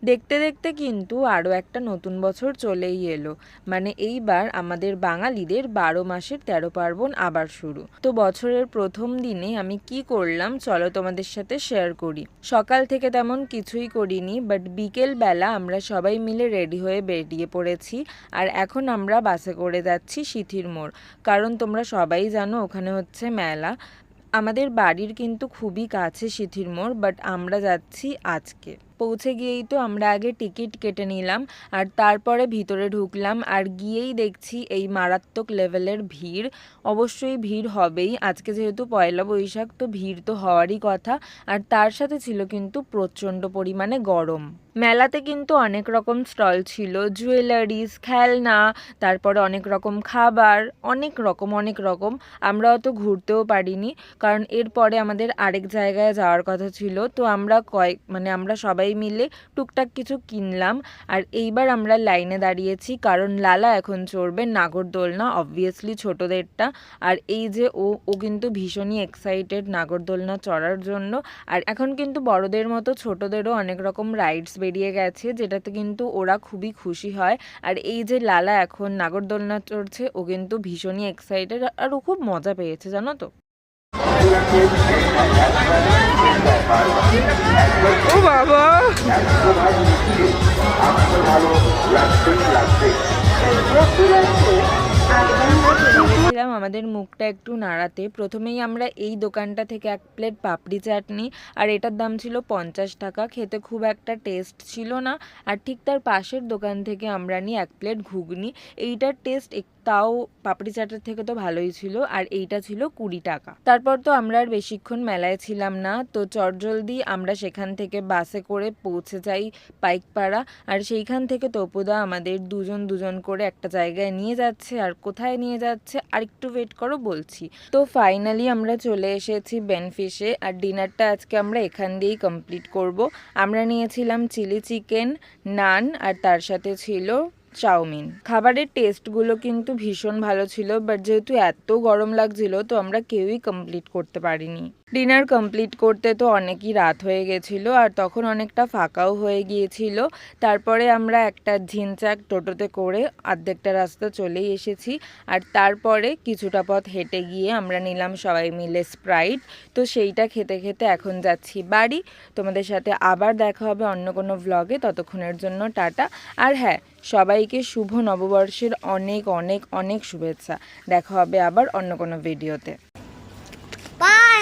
দেখতে দেখতে কিন্তু আরও একটা নতুন বছর চলেই এলো। মানে এইবার আমাদের বাঙালিদের 12 মাসের 13 পার্বণ আবার শুরু। তো বছরের প্রথম দিনে আমি কি করলাম চলো তোমাদের সাথে শেয়ার করি। সকাল থেকে তেমন কিছুই করিনি, বাট বিকেল বেলা আমরা সবাই মিলে রেডি হয়ে বেরিয়ে পড়েছি। আর এখন আমরা বাসে করে যাচ্ছি সিথির মোড়, কারণ তোমরা সবাই জানো ওখানে হচ্ছে মেলা। আমাদের বাড়ির কিন্তু খুবই কাছে সিথির মোড়, বাট আমরা যাচ্ছি আজকে। পৌঁছে গিয়েই তো আমরা আগে টিকিট কেটে নিলাম, আর তারপরে ভিতরে ঢুকলাম। আর গিয়েই দেখছি এই মারাত্মক লেভেলের ভিড়। অবশ্যই ভিড় হবেই, আজকে যেহেতু পয়লা বৈশাখ, তো ভিড় তো হওয়ারই কথা। আর তার সাথে ছিল কিন্তু প্রচণ্ড পরিমাণে গরম। মেলাতে কিন্তু অনেক রকম স্টল ছিল, জুয়েলারিস, খেলনা, তারপরে অনেক রকম খাবার, অনেক রকম। আমরা অত ঘুরতেও পারিনি, কারণ এরপরে আমাদের আরেক জায়গায় যাওয়ার কথা ছিল। তো আমরা আমরা সবাই মিলে টুকটাক কিছু কিনলাম। আর এইবার আমরা লাইনে দাঁড়িয়েছি, কারণ লালা এখন চড়বে নাগরদোলনা, অবভিয়াসলি ছোটদেরটা। আর এই যে ও কিন্তু ভীষণই এক্সাইটেড নাগরদোলনা চড়ার জন্য। আর এখন কিন্তু বড়দের মতো ছোটদেরও অনেক রকম রাইডস বেরিয়ে গেছে, যেটাতে কিন্তু ওরা খুবই খুশি হয়। আর এই যে লালা এখন নাগরদোলনা চড়ছে, ও কিন্তু ভীষণই এক্সাইটেড, আর ও খুব মজা পেয়েছে, জানো তো। ও বাবা, আমাদের মুখটা একটু নাড়াতে। প্রথমেই আমরা এই দোকানটা থেকে এক প্লেট পাপড়ি চাট নিই, আর এটার দাম ছিল 50 টাকা। খেতে খুব একটা টেস্ট ছিল না। আর ঠিক তার পাশের দোকান থেকে আমরা নিই এক প্লেট ঘুগনি। এইটার টেস্ট তাও পাপড়ি চাটের থেকে তো ভালোই ছিল, আর এইটা ছিল 20 টাকা। তারপর তো আমরা আর বেশিক্ষণ মেলায় ছিলাম না, তো চটজলদি আমরা সেখান থেকে বাসে করে পৌঁছে যাই পাইকপাড়া। আর সেইখান থেকে তপুদা আমাদের দুজন করে একটা জায়গায় নিয়ে যাচ্ছে। আর কোথায় নিয়ে যাচ্ছে আর একটু ওয়েট করো বলছি। তো ফাইনালি আমরা চলে এসেছি বেনফিশে, আর ডিনারটা আজকে আমরা এখান দিয়েই কমপ্লিট করব। আমরা নিয়েছিলাম চিলি চিকেন, নান, আর তার সাথে ছিল চাউমিন। খাবারের টেস্টগুলো কিন্তু ভীষণ ভালো ছিল, বাট যেহেতু এত গরম লাগছিল, তো আমরা কেউই কমপ্লিট করতে পারিনি। ডিনার কমপ্লিট করতে তো অনেকই রাত হয়ে গেছিলো, আর তখন অনেকটা ফাঁকাও হয়ে গিয়েছিল। তারপরে আমরা একটা ঝিনচাক টোটোতে করে অর্ধেকটা রাস্তা চলেই এসেছি। আর তারপরে কিছুটা পথ হেঁটে গিয়ে আমরা নিলাম সবাই মিলে স্প্রাইট। তো সেইটা খেতে খেতে এখন যাচ্ছি বাড়ি। তোমাদের সাথে আবার দেখা হবে অন্য কোনো ভ্লগে, ততক্ষণের জন্য টাটা। আর হ্যাঁ, সবাইকে শুভ নববর্ষের অনেক অনেক অনেক শুভেচ্ছা। দেখা হবে আবার অন্য কোনো ভিডিওতে। বাই।